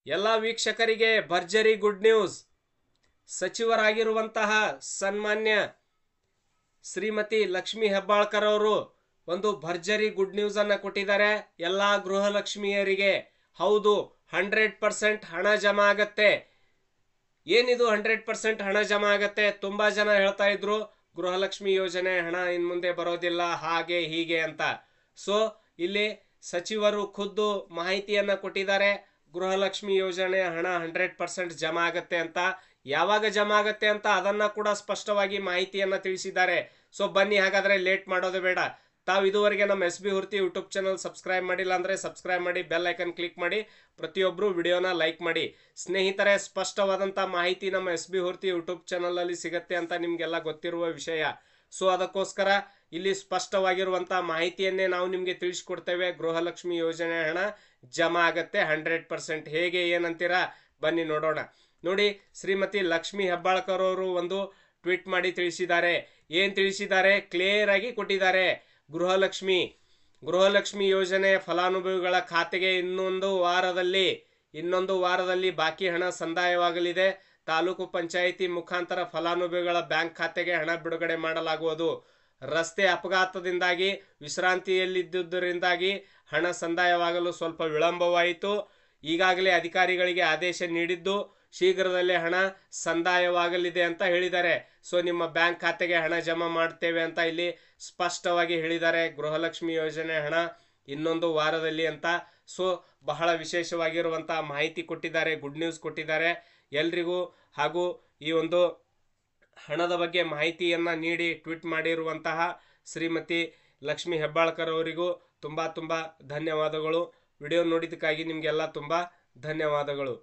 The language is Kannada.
ಎಲ್ಲ ವೀಕ್ಷಕರಿಗೆ ಭರ್ಜರಿ ಗುಡ್ ನ್ಯೂಸ್. ಸಚಿವರಾಗಿರುವಂತಹ ಸನ್ಮಾನ್ಯ ಶ್ರೀಮತಿ ಲಕ್ಷ್ಮಿ ಹೆಬ್ಬಾಳ್ಕರ್ ಅವರು ಒಂದು ಭರ್ಜರಿ ಗುಡ್ ನ್ಯೂಸ್ ಅನ್ನು ಕೊಟ್ಟಿದ್ದಾರೆ ಎಲ್ಲ ಗೃಹಲಕ್ಷ್ಮಿಯರಿಗೆ. ಹೌದು, 100% ಹಣ ಜಮಾ ಆಗತ್ತೆ. ಏನಿದು 100% ಹಣ ಜಮಾ ಆಗತ್ತೆ? ತುಂಬಾ ಜನ ಹೇಳ್ತಾ ಇದ್ರು ಗೃಹಲಕ್ಷ್ಮಿ ಯೋಜನೆ ಹಣ ಇನ್ ಮುಂದೆ ಬರೋದಿಲ್ಲ ಹಾಗೆ ಹೀಗೆ ಅಂತ. ಸೊ ಇಲ್ಲಿ ಸಚಿವರು ಖುದ್ದು ಮಾಹಿತಿಯನ್ನ ಕೊಟ್ಟಿದ್ದಾರೆ. ಗೃಹಲಕ್ಷ್ಮಿ ಯೋಜನೆ ಹಣ 100% ಜಮಾ ಆಗತ್ತೆ ಅಂತ. ಯಾವಾಗ ಜಮಾ ಆಗತ್ತೆ ಅಂತ ಅದನ್ನ ಕೂಡ ಸ್ಪಷ್ಟವಾಗಿ ಮಾಹಿತಿಯನ್ನ ತಿಳಿಸಿದ್ದಾರೆ. ಸೊ ಬನ್ನಿ, ಹಾಗಾದ್ರೆ ಲೇಟ್ ಮಾಡೋದು ಬೇಡ. ತಾವು ಇದುವರೆಗೆ ನಮ್ಮ ಎಸ್ ಬಿ ಹುರ್ತಿ ಯೂಟ್ಯೂಬ್ ಚಾನಲ್ ಸಬ್ಸ್ಕ್ರೈಬ್ ಮಾಡಿಲ್ಲ ಅಂದ್ರೆ ಸಬ್ಸ್ಕ್ರೈಬ್ ಮಾಡಿ, ಬೆಲ್ ಐಕನ್ ಕ್ಲಿಕ್ ಮಾಡಿ, ಪ್ರತಿಯೊಬ್ಬರು ವಿಡಿಯೋನ ಲೈಕ್ ಮಾಡಿ. ಸ್ನೇಹಿತರೆ, ಸ್ಪಷ್ಟವಾದಂಥ ಮಾಹಿತಿ ನಮ್ಮ ಎಸ್ ಬಿ ಹುರ್ತಿ ಯೂಟ್ಯೂಬ್ ಚಾನಲ್ ಅಲ್ಲಿ ಸಿಗತ್ತೆ ಅಂತ ನಿಮ್ಗೆಲ್ಲ ಗೊತ್ತಿರುವ ವಿಷಯ. ಸೊ ಅದಕ್ಕೋಸ್ಕರ ಇಲ್ಲಿ ಸ್ಪಷ್ಟವಾಗಿರುವಂತಹ ಮಾಹಿತಿಯನ್ನೇ ನಾವು ನಿಮ್ಗೆ ತಿಳಿಸ್ಕೊಡ್ತೇವೆ. ಗೃಹಲಕ್ಷ್ಮಿ ಯೋಜನೆ ಹಣ ಜಮಾ ಆಗತ್ತೆ 100%. ಹೇಗೆ ಏನಂತೀರಾ? ಬನ್ನಿ ನೋಡೋಣ. ನೋಡಿ, ಶ್ರೀಮತಿ ಲಕ್ಷ್ಮಿ ಹೆಬ್ಬಾಳ್ಕರ್ ಅವರು ಒಂದು ಟ್ವೀಟ್ ಮಾಡಿ ತಿಳಿಸಿದ್ದಾರೆ. ಏನ್ ತಿಳಿಸಿದ್ದಾರೆ? ಕ್ಲಿಯರ್ ಆಗಿ ಕೊಟ್ಟಿದ್ದಾರೆ. ಗೃಹಲಕ್ಷ್ಮಿ ಯೋಜನೆ ಫಲಾನುಭವಿಗಳ ಖಾತೆಗೆ ಇನ್ನೊಂದು ವಾರದಲ್ಲಿ ಬಾಕಿ ಹಣ ಸಂದಾಯವಾಗಲಿದೆ. ತಾಲೂಕು ಪಂಚಾಯಿತಿ ಮುಖಾಂತರ ಫಲಾನುಭವಿಗಳ ಬ್ಯಾಂಕ್ ಖಾತೆಗೆ ಹಣ ಬಿಡುಗಡೆ ಮಾಡಲಾಗುವುದು. ರಸ್ತೆ ಅಪಘಾತದಿಂದಾಗಿ ವಿಶ್ರಾಂತಿಯಲ್ಲಿದ್ದುದರಿಂದಾಗಿ ಹಣ ಸಂದಾಯವಾಗಲು ಸ್ವಲ್ಪ ವಿಳಂಬವಾಯಿತು. ಈಗಾಗಲೇ ಅಧಿಕಾರಿಗಳಿಗೆ ಆದೇಶ ನೀಡಿದ್ದು ಶೀಘ್ರದಲ್ಲೇ ಹಣ ಸಂದಾಯವಾಗಲಿದೆ ಅಂತ ಹೇಳಿದ್ದಾರೆ. ಸೊ ನಿಮ್ಮ ಬ್ಯಾಂಕ್ ಖಾತೆಗೆ ಹಣ ಜಮಾ ಮಾಡ್ತೇವೆ ಅಂತ ಇಲ್ಲಿ ಸ್ಪಷ್ಟವಾಗಿ ಹೇಳಿದ್ದಾರೆ. ಗೃಹಲಕ್ಷ್ಮಿ ಯೋಜನೆ ಹಣ ಇನ್ನೊಂದು ವಾರದಲ್ಲಿ ಅಂತ. ಸೊ ಬಹಳ ವಿಶೇಷವಾಗಿರುವಂತಹ ಮಾಹಿತಿ ಕೊಟ್ಟಿದ್ದಾರೆ, ಗುಡ್ ನ್ಯೂಸ್ ಕೊಟ್ಟಿದ್ದಾರೆ ಎಲ್ರಿಗೂ. ಹಾಗೂ ಈ ಒಂದು ಹಣದ ಬಗ್ಗೆ ಮಾಹಿತಿಯನ್ನ ನೀಡಿ ಟ್ವೀಟ್ ಮಾಡಿರುವಂತಹ ಶ್ರೀಮತಿ ಲಕ್ಷ್ಮಿ ಹೆಬ್ಬಾಳ್ಕರ್ ಅವರಿಗೂ ತುಂಬಾ ಧನ್ಯವಾದಗಳು. ವಿಡಿಯೋ ನೋಡಿದ್ದಕ್ಕಾಗಿ ನಿಮಗೆಲ್ಲ ತುಂಬಾ ಧನ್ಯವಾದಗಳು.